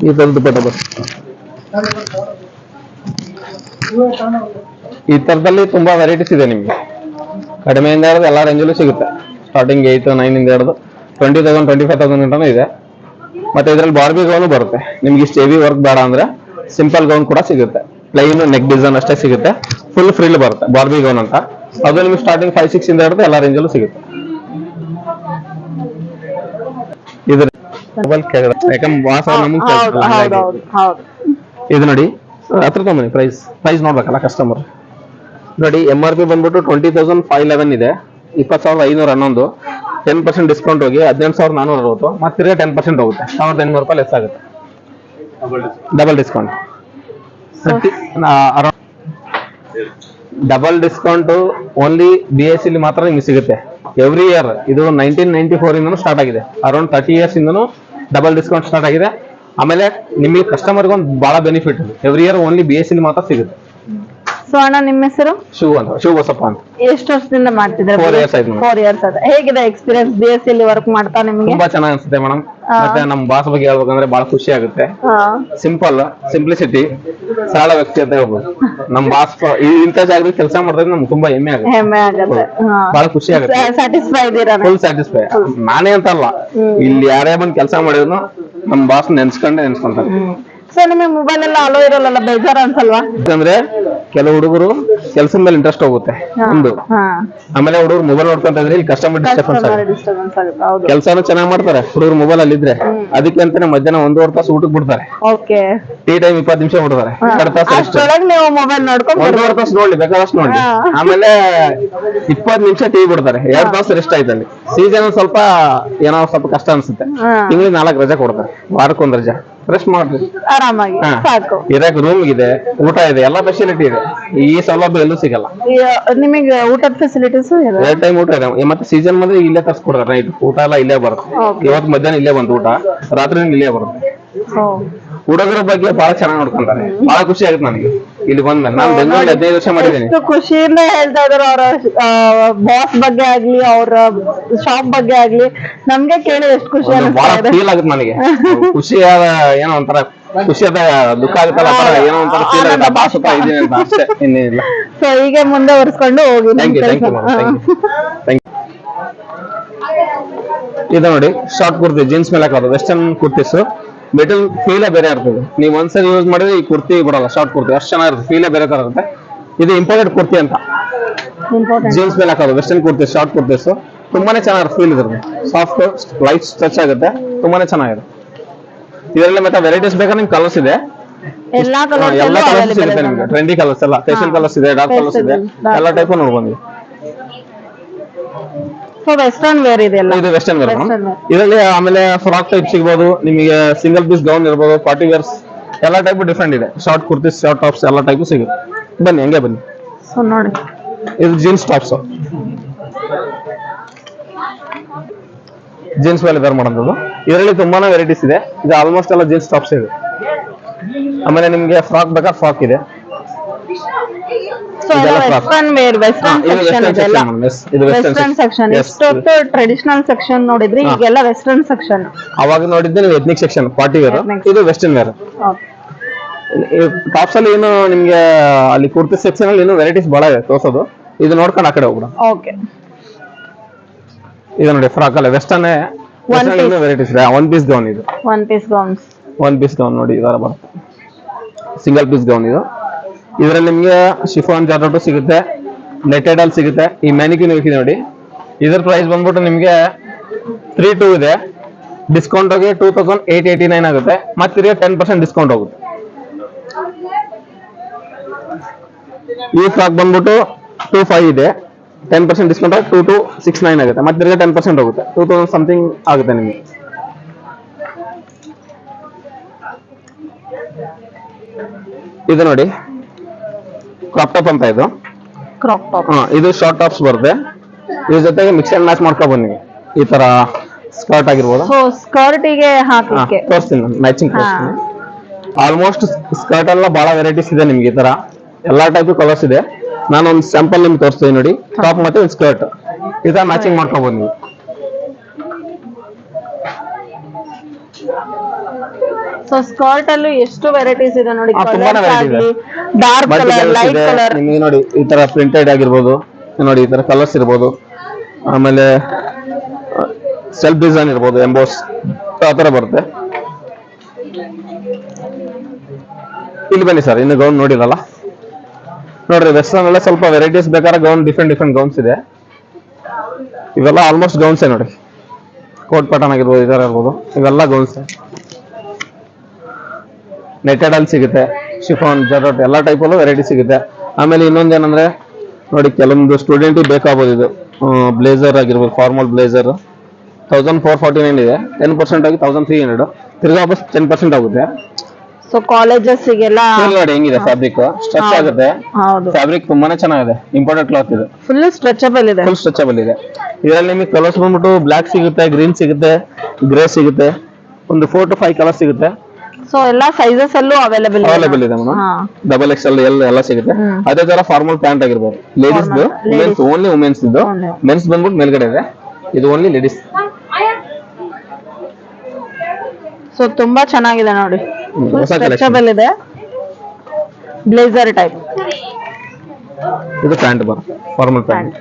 ಈ ತರ ದುಪಟ ಬರುತ್ತೆ. ಈ ತರದಲ್ಲಿ ತುಂಬಾ ವೆರೈಟೀಸ್ ಇದೆ ನಿಮ್ಗೆ. ಕಡಿಮೆಯಿಂದ ಹಿಡಿದು ಎಲ್ಲಾ ರೇಂಜಲ್ಲೂ ಸಿಗುತ್ತೆ. ಸ್ಟಾರ್ಟಿಂಗ್ 8-9 ಇಂದ ಹಿಡಿದು 20,000 25,000 ಗಂಟನೂ ಇದೆ. ಮತ್ತೆ ಇದ್ರಲ್ಲಿ ಬಾರ್ಬಿ ಗೌನ್ ಬರುತ್ತೆ. ನಿಮ್ಗೆ ಇಷ್ಟು ಹೆವಿ ವರ್ಕ್ ಬೇಡ ಅಂದ್ರೆ ಸಿಂಪಲ್ ಗೌನ್ ಕೂಡ ಸಿಗುತ್ತೆ. ಪ್ಲೈನ್ ನೆಕ್ ಡಿಸೈನ್ ಅಷ್ಟೇ ಸಿಗುತ್ತೆ. ಫುಲ್ ಫ್ರಿಲ್ ಬರುತ್ತೆ ಬಾರ್ಬಿ ಗೌನ್ ಅಂತ. ಅದು ನಿಮ್ಗೆ ಸ್ಟಾರ್ಟಿಂಗ್ 5-6 ಇಂದ ಹಿಡಿದು ಎಲ್ಲಾ ರೇಂಜಲ್ಲೂ ಸಿಗುತ್ತೆ. ಇದ್ರ ಮೊಬೈಲ್ ಕೆಳಗಡೆ ಯಾಕಂದ್ರೆ ವಾಸ ನಮ್ಗೆ ಹೌದು ಹೌದು ಹೌದು ಹೌದು. ಇದು ನೋಡಿ, ಹತ್ರ ತಗೊಂಬನ್ನಿ. ಪ್ರೈಸ್ ನೋಡ್ಬೇಕಲ್ಲ ಕಸ್ಟಮರ್. ನೋಡಿ, MRP ಬಂದ್ಬಿಟ್ಟು 20,511 ಇದೆ, 20,511. 10% ಡಿಸ್ಕೌಂಟ್ ಹೋಗಿ 18,460, ಮತ್ತೆ ತಿರ್ಗಾ 10% ಹೋಗುತ್ತೆ, 1,800 ರೂಪಾಯಿ ಲೆಸ್ ಆಗುತ್ತೆ. Double discount. Double discount only BSC ಇಲ್ಲಿ ಮಾತ್ರ ನಿಮ್ಗೆ ಸಿಗುತ್ತೆ. ಎವ್ರಿ ಇಯರ್ ಇದು 1994 ಇಂದನೂ ಸ್ಟಾರ್ಟ್ ಆಗಿದೆ. ಅರೌಂಡ್ 30 ಇಯರ್ಸ್ ಇಂದನೂ ಡಬಲ್ ಡಿಸ್ಕೌಂಟ್ ಸ್ಟಾರ್ಟ್ ಆಗಿದೆ. ಆಮೇಲೆ ನಿಮಗೆ ಕಸ್ಟಮರ್ಗೆ ಒಂದು ಬಹಳ ಬೆನಿಫಿಟ್ ಇದೆ. ಎವ್ರಿ ಇಯರ್ ಓನ್ಲಿ BSC ಇಲ್ಲಿ ಮಾತ್ರ ಸಿಗುತ್ತೆ. ಸೊ ಅಣ್ಣ, ನಿಮ್ಮ ಹೆಸರು? ಶಿವ ಬಸಪ್ಪ ಅಂತ. ಎಷ್ಟು ವರ್ಷದಿಂದ ಮಾಡ್ತಿದ್ರೆ? 4 years ಆಯ್ತು madam. 4 years ಆಯ್ತು. ಹೇಗಿದೆ ಎಕ್ಸ್ಪೀರಿಯನ್ಸ್ BSC ಅಲ್ಲಿ ವರ್ಕ್ ಮಾಡ್ತಾ ನಿಮಗೆ? ತುಂಬಾ ಚೆನ್ನಾಗಿ ಅನ್ಸುತ್ತೆ ಮೇಡಮ್. ಮತ್ತೆ ನಮ್ಮ ಬಾಸ್ ಬಗ್ಗೆ ಹೇಳ್ಬೇಕಂದ್ರೆ ಬಹಳ ಖುಷಿ ಆಗುತ್ತೆ. ಸಿಂಪ್ಲಿಸಿಟಿ, ಸರಳ ವ್ಯಕ್ತಿ ಅಂತ ಹೇಳ್ಬೋದು. ನಮ್ಮ ಬಾಸ್ ಇಂಥ ಜಾಗದಲ್ಲಿ ಕೆಲಸ ಮಾಡಿದ್ರೆ ನಮ್ಗೆ ತುಂಬಾ ಹೆಮ್ಮೆ ಆಗುತ್ತೆ. ಹೆಮ್ಮೆ ಆಗುತ್ತೆ. ಬಹಳ ಖುಷಿ ಆಗುತ್ತೆ. ಸ್ಯಾಟಿಸ್ಫೈ ಇದ್ದೀರಾ? Full satisfy. ನಾನೇ ಅಂತ ಅಲ್ಲ, ಇಲ್ಲಿ ಯಾರೇ ಬಂದು ಕೆಲಸ ಮಾಡಿದ್ರು ನಮ್ಮ ಬಾಸ್ ನೆನ್ಸ್ಕೊಂತಾರೆ. ಸೊ ನಿಮಗೆ ಮೊಬೈಲ್ ಎಲ್ಲ ಅಲೋ ಇರಲ್ಲ, ಬೇಜಾರ ಅನ್ಸಲ್ವಾ? ಯಾಕಂದ್ರೆ ಕೆಲವು ಹುಡುಗರು ಕೆಲಸದ ಮೇಲೆ ಇಂಟ್ರೆಸ್ಟ್ ಹೋಗುತ್ತೆ ಒಂದು. ಆಮೇಲೆ ಹುಡುಗರು ಮೊಬೈಲ್ ನೋಡ್ಕೊಂತ ಇದ್ರೆ ಇಲ್ಲಿ ಕಸ್ಟಮರ್ ಡಿಸ್ಟರ್ಬೆನ್ಸ್ ಆಗುತ್ತೆ. ಡಿಸ್ಟರ್ಬೆನ್ಸ್ ಆಗುತ್ತೆ. ಹೌದು. ಕೆಲಸನೂ ಚೆನ್ನಾಗಿ ಮಾಡ್ತಾರೆ ಹುಡುಗರು ಮೊಬೈಲ್ ಅಲ್ಲಿ ಇದ್ರೆ. ಅದಕ್ಕೆ ಅಂತಾನೆ ಮಧ್ಯಾಹ್ನ 1.5 ತಾಸು ಊಟಕ್ಕೆ ಬಿಡ್ತಾರೆ. ಓಕೆ. ಟೀ ಟೈಮ್ 20 ನಿಮಿಷ ಬಿಡ್ತಾರೆ. 2 ತಾಸು ರೆಸ್ಟ್. ಅಷ್ಟೊಳಗೆ ನೀವು ಮೊಬೈಲ್ ನೋಡ್ಕೊಂಡು 1.5 ತಾಸು ನೋಡ್ಲಿ, ಬೇಕಾದಷ್ಟು ನೋಡ್ಲಿ. ಆಮೇಲೆ 20 ನಿಮಿಷ ಟೀ ಬಿಡ್ತಾರೆ. 2 ತಾಸು ರೆಸ್ಟ್ ಆಯ್ತಲ್ಲಿ. ಸೀಸನ್ ಸ್ವಲ್ಪ ಏನೋ ಸ್ವಲ್ಪ ಕಷ್ಟ ಅನ್ಸುತ್ತೆ. ತಿಂಗಳಿಗೆ 4 ರಜೆ ಕೊಡ್ತಾರೆ, ವಾರಕ್ಕೊಂದು ರಜೆ. ರೆಸ್ಟ್ ಮಾಡ್ರಿ ಆರಾಮಾಗಿ ಸಾಕು. ಇರಕ್ ರೂಮ್ ಇದೆ, ಊಟ ಇದೆ, ಎಲ್ಲಾ ಫೆಸಿಲಿಟಿ ಇದೆ. ಈ ಸೌಲಭ್ಯ ಎಲ್ಲೂ ಸಿಗಲ್ಲ. ನಿಮಗೆ ಊಟದ ಫೆಸಿಲಿಟೀಸ್ ಇದೆ? 2 ಟೈಮ್ ಊಟ ಇದೆ. ಮತ್ತೆ ಸೀಸನ್ ಬಂದ್ರೆ ಇಲ್ಲೇ ತರ್ಸ್ಕೊಡ್ತಾರೆ. ನೈಟ್ ಊಟ ಎಲ್ಲ ಇಲ್ಲೇ ಬರುತ್ತೆ. ಇವತ್ತು ಮಧ್ಯಾಹ್ನ ಇಲ್ಲೇ ಬಂತು ಊಟ, ರಾತ್ರಿ ಇಲ್ಲೇ ಬರುತ್ತೆ. ಹುಡುಗರ ಬಗ್ಗೆ ಬಹಳ ಚೆನ್ನಾಗಿ ನೋಡ್ಕೊಂತಾರೆ. ಬಹಳ ಖುಷಿ ಆಗುತ್ತೆ ನನಗೆ ಇಲ್ಲಿ ಬಂದ್ಮೇಲೆ. ನಾನು ಬೆಂಗಳೂರಲ್ಲಿ 15 ವರ್ಷ ಮಾಡಿದ್ದೀನಿ. ಎಷ್ಟು ಖುಷಿಯಿಂದ ಹೇಳ್ತಾ ಇದಾರೆ ಅವರ ಬಾಸ್ ಬಗ್ಗೆ ಆಗ್ಲಿ, ಅವ್ರ ಶಾಪ್ ಬಗ್ಗೆ ಆಗ್ಲಿ. ನಮ್ಗೆ ಕೇಳಿ ಎಷ್ಟು ಖುಷಿ ಬಹಳ ಅನಿಸ್ತಾ ಇದೆ. ಫೀಲ್ ಆಗುತ್ತೆ ನನಗೆ. ಖುಷಿಯಾದ ಏನೋ ಒಂಥರ ಖುಷಿಯಾದ ದುಃಖ ಆಗುತ್ತಲ್ಲ, ಏನೋ ಒಂಥರ ಫೀಲ್ ಆಗುತ್ತೆ. ಬಾಸ್ ಹತ್ರ ಇದೀನಿ ಅಂತ ಅಷ್ಟೇ, ಇನ್ನೇನಿಲ್ಲ. ಸೊ ಹೀಗೆ ಮುಂದೆ ಒರೆಸ್ಕೊಂಡು ಹೋಗಿ. Thank you thank you. ಇದು ನೋಡಿ, ಶಾರ್ಟ್ ಕುರ್ತಿ ಜೀನ್ಸ್ ಮೇಲೆ ಹಾಕೋದು ವೆಸ್ಟರ್ನ್ ಕುರ್ತೀಸ್. ಮೆಟಲ್ ಫೀಲೇ ಬೇರೆ ಇರ್ತದೆ. ನೀವು ಒಂದ್ಸರಿ ಯೂಸ್ ಮಾಡಿದ್ರೆ ಈ ಕುರ್ತಿ ಬಿಡಲ್ಲ. ಶಾರ್ಟ್ ಕುರ್ತಿ ಅಷ್ಟು ಚೆನ್ನಾಗಿರುತ್ತೆ, ಫೀಲೇ ಬೇರೆ ತರ ಇರುತ್ತೆ. ಇದು ಇಂಪೋರ್ಟೆಡ್ ಕುರ್ತಿ ಅಂತ. ಜೀನ್ಸ್ ಮೇಲೆ ಹಾಕೋದು ವೆಸ್ಟರ್ನ್ ಕುರ್ತಿ, ಶಾರ್ಟ್ ಕುರ್ತೀಸ್ ತುಂಬಾನೇ ಚೆನ್ನಾಗಿರುತ್ತೆ. ಫೀಲ್ ಇದ್ರದ್ದು ಸಾಫ್ಟ್, ಲೈಟ್ ಸ್ಟ್ರೆಚ್ ಆಗುತ್ತೆ, ತುಂಬಾನೇ ಚೆನ್ನಾಗಿದೆ. ಇದರಲ್ಲಿ ಮತ್ತೆ ವೆರೈಟೀಸ್ ಬೇಕಾದ್ರೆ ನಿಮ್ಗೆ ಕಲರ್ಸ್ ಇದೆ. ಎಲ್ಲಾ ಎಲ್ಲ ಕಲರ್ಸ್ ಕಲರ್ಸ್ ಸಿಗುತ್ತೆ ನಿಮ್ಗೆ. ಟ್ರೆಂಡಿ ಕಲರ್ಸ್ ಎಲ್ಲ, ಫೇಶಿಯಲ್ ಕಲರ್ಸ್ ಇದೆ, ಡಾರ್ಕ್ ಕಲರ್ಸ್ ಇದೆ, ಎಲ್ಲ ಟೈಪ್ ನೋಡ್ಬಂದ್ವಿ. ಸೊ ವೆಸ್ಟರ್ನ್ ವೇರ್ ಇದೆ ಎಲ್ಲ. ಇದು ವೆಸ್ಟರ್ನ್ ವೇರ್. Western wear. ಇದರಲ್ಲಿ ಆಮೇಲೆ ಫ್ರಾಕ್ ಟೈಪ್ ಸಿಗ್ಬೋದು ನಿಮಗೆ, ಸಿಂಗಲ್ ಪೀಸ್ ಗೌನ್ ಇರ್ಬೋದು, ಪಾರ್ಟಿ ವೇರ್ಸ್ ಎಲ್ಲ ಟೈಪ್ ಡಿಫ್ರೆಂಟ್ ಇದೆ. ಶಾರ್ಟ್ ಕುರ್ತೀಸ್, ಶಾರ್ಟ್ ಟಾಪ್ಸ್ ಎಲ್ಲ ಟೈಪ್ ಸಿಗುತ್ತೆ. ಬನ್ನಿ ಹಂಗೆ ಬನ್ನಿ. ಸೊ ನೋಡಿ ಇದು ಜೀನ್ಸ್ ಟಾಪ್ಸ್, ಜೀನ್ಸ್ ಮೇಲೆ ಬೇರೆ ಮಾಡೋದು. ಇದರಲ್ಲಿ ತುಂಬಾನೇ ವೆರೈಟೀಸ್ ಇದೆ. ಇದು ಆಲ್ಮೋಸ್ಟ್ ಎಲ್ಲ ಜೀನ್ಸ್ ಟಾಪ್ಸ್ ಇದೆ. ಆಮೇಲೆ ನಿಮ್ಗೆ ಫ್ರಾಕ್ ಬೇಕಾದ್ರೆ ಫ್ರಾಕ್ ಇದೆ. ಸೊ ಎಲ್ಲ ವೆಸ್ಟರ್ನ್ ವೇರ್, ವೆಸ್ಟರ್ನ್ ಇದು ಸೆಕ್ಷನ್ ವೆಸ್ಟರ್ನ್ ಇದೆಲ್ಲ ಸೆಕ್ಷನ್, yes, ಇದು ವೆಸ್ಟರ್ನ್ ವೆಸ್ಟರ್ನ್ ಸೆಕ್ಷನ್. Yes, ಇಷ್ಟೊತ್ತು ಟ್ರೆಡಿಷನಲ್ ಸೆಕ್ಷನ್ ನೋಡಿದ್ರಿ, ಈಗೆಲ್ಲ ವೆಸ್ಟರ್ನ್ ಸೆಕ್ಷನ್. ಅವಾಗ ನೋಡಿದ್ದೆ ನೀವು ethnic section, party wear. Ethnic. ಇದು ವೆಸ್ಟರ್ನ್ ವೇರ್. ಟಾಪ್ಸ್ ಅಲ್ಲಿ ಏನು ನಿಮ್ಗೆ ಅಲ್ಲಿ ಕುರ್ತಿ ಸೆಕ್ಷನ್ ಅಲ್ಲಿ ಏನು ವೆರೈಟೀಸ್ ಬಹಳ ಇದೆ ತೋರ್ಸೋದು. ಇದು ನೋಡ್ಕೊಂಡು ಆ ಕಡೆ ಹೋಗ್ಬಿಡ. ಓಕೆ, ಇದು ನೋಡಿ ಫ್ರಾಕ್ ಅಲ್ಲ, ವೆಸ್ಟರ್ನ್ ವೆರೈಟೀಸ್ ಇದೆ. ಒನ್ ಪೀಸ್ ಗೌನ್ ಇದು, one piece gowns. One piece gown ನೋಡಿ, ಇದರ ಬರುತ್ತೆ ಸಿಂಗಲ್ ಪೀಸ್ ಗೌನ್ ಇದು. ಇದರಲ್ಲಿ ನಿಮ್ಗೆ ಶಿಫಾನ್ ಜಾರ್ಜೆಟ್ ಸಿಗುತ್ತೆ, ನೆಟೆಡ್ ಅಲ್ಲಿ ಸಿಗುತ್ತೆ. ಈ ಮ್ಯಾನಿಕ್ಯೂನ್ ಇದೆ ನೋಡಿ, ಇದ್ರ ಪ್ರೈಸ್ ಬಂದ್ಬಿಟ್ಟು ನಿಮ್ಗೆ 3,200 ಇದೆ. ಡಿಸ್ಕೌಂಟ್ ಹೋಗಿ 2,889 ಆಗುತ್ತೆ. ಮತ್ತೆ ತಿರ್ಗಿ 10% ಡಿಸ್ಕೌಂಟ್ ಹೋಗುತ್ತೆ. ಈ ಫ್ರಾಕ್ ಬಂದ್ಬಿಟ್ಟು 2,500 ಇದೆ. 10% ಡಿಸ್ಕೌಂಟ್ ಆಗಿ 2,269 ಆಗುತ್ತೆ. ಮತ್ತೆ ತಿರ್ಗಿ 10% ಹೋಗುತ್ತೆ, 2,000 ಸಮಥಿಂಗ್ ಆಗುತ್ತೆ ನಿಮಗೆ. ಇದು ನೋಡಿ ಕ್ರಾಪ್ ಟಾಪ್ ಅಂತ ಇದು. Crop top. ಇದು ಶಾರ್ಟ್ ಟಾಪ್ಸ್ ಬರುತ್ತೆ. ಇದ್ರ ಜೊತೆಗೆ ಮಿಕ್ಸ್ ಅಂಡ್ ಮ್ಯಾಚ್ ಮಾಡ್ಕೊ ಬನ್ನಿ. ಈ ತರ ಸ್ಕರ್ಟ್ ಆಗಿರ್ಬೋದು. ಸೊ ಸ್ಕರ್ಟಿಗೆ ಹಾಕಲಿಕ್ಕೆ ತೋರಿಸ್ತೀನಿ ನಾನು, ಮ್ಯಾಚಿಂಗ್ ತೋರಿಸ್ತೀನಿ. ಆಲ್ಮೋಸ್ಟ್ ಸ್ಕರ್ಟ್ ಎಲ್ಲ ಬಹಳ ವೆರೈಟೀಸ್ ಇದೆ ನಿಮ್ಗೆ. ಈ ತರ ಎಲ್ಲಾ ಟೈಪ್ ಕಲರ್ಸ್ ಇದೆ. ನಾನು ಒಂದು ಸ್ಯಾಂಪಲ್ ನಿಮ್ಗೆ ತೋರಿಸ್ತೀನಿ ನೋಡಿ. ಟಾಪ್ ಮತ್ತೆ ಒಂದು ಸ್ಕರ್ಟ್ ಈ ತರ ಮ್ಯಾಚಿಂಗ್ ಮಾಡ್ಕೋಬಹುದು ನೀವು. ಸೊ ಸ್ಕರ್ಟ್ ಅಲ್ಲೂ ಎಷ್ಟು ವೆರೈಟೀಸ್ ಇದೆ ನೋಡಿ. ತುಂಬಾನೇ variety ಇದೆ. Dark colour, light colour. ನಿಮಗೆ ನೋಡಿ ಈ ತರ ಪ್ರಿಂಟೆಡ್ ಆಗಿರ್ಬೋದು, ನೋಡಿ ಈ ತರ ಕಲರ್ಸ್ ಇರ್ಬೋದು. ಆಮೇಲೆ ಸೆಲ್ಫ್ ಡಿಸೈನ್ ಇರ್ಬೋದು, ಎಂಬೋಸ್ ಆ ತರ ಬರುತ್ತೆ. ಇಲ್ಲಿ ಬನ್ನಿ ಸರ್, ಇನ್ನು ಗೌನ್ ನೋಡಿರಲ್ಲ ನೋಡ್ರಿ. ವೆಸ್ಟರ್ನ್ ಎಲ್ಲ ಸ್ವಲ್ಪ ವೆರೈಟೀಸ್ ಬೇಕಾದ್ರೆ ಗೌನ್ ಡಿಫ್ರೆಂಟ್ ಗೌನ್ಸ್ ಇದೆ. ಇವೆಲ್ಲ ಆಲ್ಮೋಸ್ಟ್ ಗೌನ್ಸೇ ನೋಡಿ. ಕೋಟ್ ಪಟನ್ ಆಗಿರ್ಬೋದು, ಈ ತರ ಇರ್ಬೋದು. ಇವೆಲ್ಲ ಗೌನ್ಸ್. ನೆಟೆಡ್ ಅಲ್ಲಿ ಸಿಗುತ್ತೆ, ಶಿಫಾನ್, ಜಾರ್ಜೆಟ್ ಎಲ್ಲ ಟೈಪಲ್ಲೂ ವೆರೈಟಿ ಸಿಗುತ್ತೆ. ಆಮೇಲೆ ಇನ್ನೊಂದೇನಂದ್ರೆ ನೋಡಿ, ಕೆಲವೊಂದು ಸ್ಟೂಡೆಂಟಿಗೆ ಬೇಕಾಗ್ಬೋದು ಇದು ಬ್ಲೇಸರ್ ಆಗಿರ್ಬೋದು, ಫಾರ್ಮಲ್ ಬ್ಲೇಸರ್ 1,449 ಇದೆ. 10% ಆಗಿ 1,300. ತಿರ್ಗಾ ವಾಪಸ್ 10% ಆಗುತ್ತೆ. ಸೊ ಕಾಲೇಜಸ್ಗೆಲ್ಲ ನೋಡಿ ಹೆಂಗಿದೆ ಫ್ಯಾಬ್ರಿಕ್, ಸ್ಟ್ರೆಚ್ ಆಗುತ್ತೆ. ಹೌದು, ಫ್ಯಾಬ್ರಿಕ್ ತುಂಬಾನೇ ಚೆನ್ನಾಗಿದೆ. ಇಂಪೋರ್ಟೆಡ್ ಕ್ಲಾತ್ ಇದು, ಫುಲ್ ಸ್ಟ್ರೆಚಬಲ್ ಇದೆ. ಫುಲ್ ಸ್ಟ್ರೆಚಬಲ್ ಇದೆ. ಇದರಲ್ಲಿ ನಿಮಗೆ ಕಲರ್ಸ್ ಬಂದ್ಬಿಟ್ಟು ಬ್ಲಾಕ್ ಸಿಗುತ್ತೆ, ಗ್ರೀನ್ ಸಿಗುತ್ತೆ, ಗ್ರೇ ಸಿಗುತ್ತೆ. ಒಂದು 4 to 5 ಕಲರ್ ಸಿಗುತ್ತೆ. ಸೊ ಎಲ್ಲಾ ಸೈಜಸ್ ಅಲ್ಲೂ ಅವೈಲೇಬಲ್ ಇದೆ ಮೇಡಮ್. ಡಬಲ್ XL ಎಲ್ಲ ಸಿಗುತ್ತೆ. ಅದೇ ತರ ಫಾರ್ಮಲ್ ಪ್ಯಾಂಟ್ ಆಗಿರ್ಬೋದು, ಲೇಡೀಸ್ ಮೆನ್ಸ್, ಓನ್ಲಿ ವುಮೆನ್ಸ್ ಇದು. ಮೆನ್ಸ್ ಬಂದ್ಬಿಟ್ಟು ಮೇಲ್ಗಡೆ ಇದೆ, ಇದು ಓನ್ಲಿ ಲೇಡೀಸ್. ಸೊ ತುಂಬಾ ಚೆನ್ನಾಗಿದೆ ನೋಡಿ, ಹೊಸ ಸ್ಟ್ರೆಚಬಲ್ ಇದೆ, ಬ್ಲೇಸರ್ ಟೈಪ್. ಇದು ಪ್ಯಾಂಟ್ ಬರುತ್ತೆ, ಫಾರ್ಮಲ್ ಪ್ಯಾಂಟ್.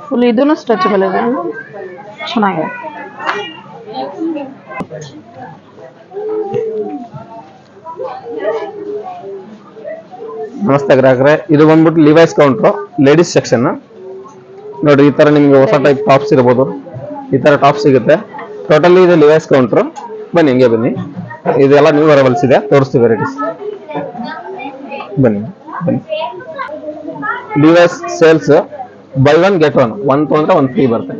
ಫುಲ್ ಇದೂನು ಸ್ಟ್ರೆಚಬಲ್ ಇದೆ, ಚೆನ್ನಾಗಿದೆ. ನಮಸ್ತೆ ಗ್ರಾಹಕರೇ, ಇದು ಬಂದ್ಬಿಟ್ಟು ಲಿವೈಸ್ ಕೌಂಟ್ರು, ಲೇಡೀಸ್ ಸೆಕ್ಷನ್. ನೋಡಿ ಈ ತರ ನಿಮ್ಗೆ ಹೊಸ ಟೈಪ್ ಟಾಪ್ಸ್ ಇರ್ಬೋದು, ಈ ತರ ಟಾಪ್ ಸಿಗುತ್ತೆ. ಟೋಟಲಿ ಇದು ಲಿವೈಸ್ ಕೌಂಟ್ರು. ಬನ್ನಿ ಹಿಂಗೆ ಬನ್ನಿ, ಇದೆಲ್ಲ ನ್ಯೂ ಅರೈವಲ್ಸ್ ಇದೆ, ತೋರಿಸ್ತೀವಿ ವೆರೈಟೀಸ್. ಬನ್ನಿ ಬನ್ನಿ. ಲಿವೈಸ್ ಸೇಲ್ಸ್ ಬೈ 1 get 1, 1 ತೊಗೊಂಡ್ರೆ 1 ಫ್ರೀ ಬರುತ್ತೆ.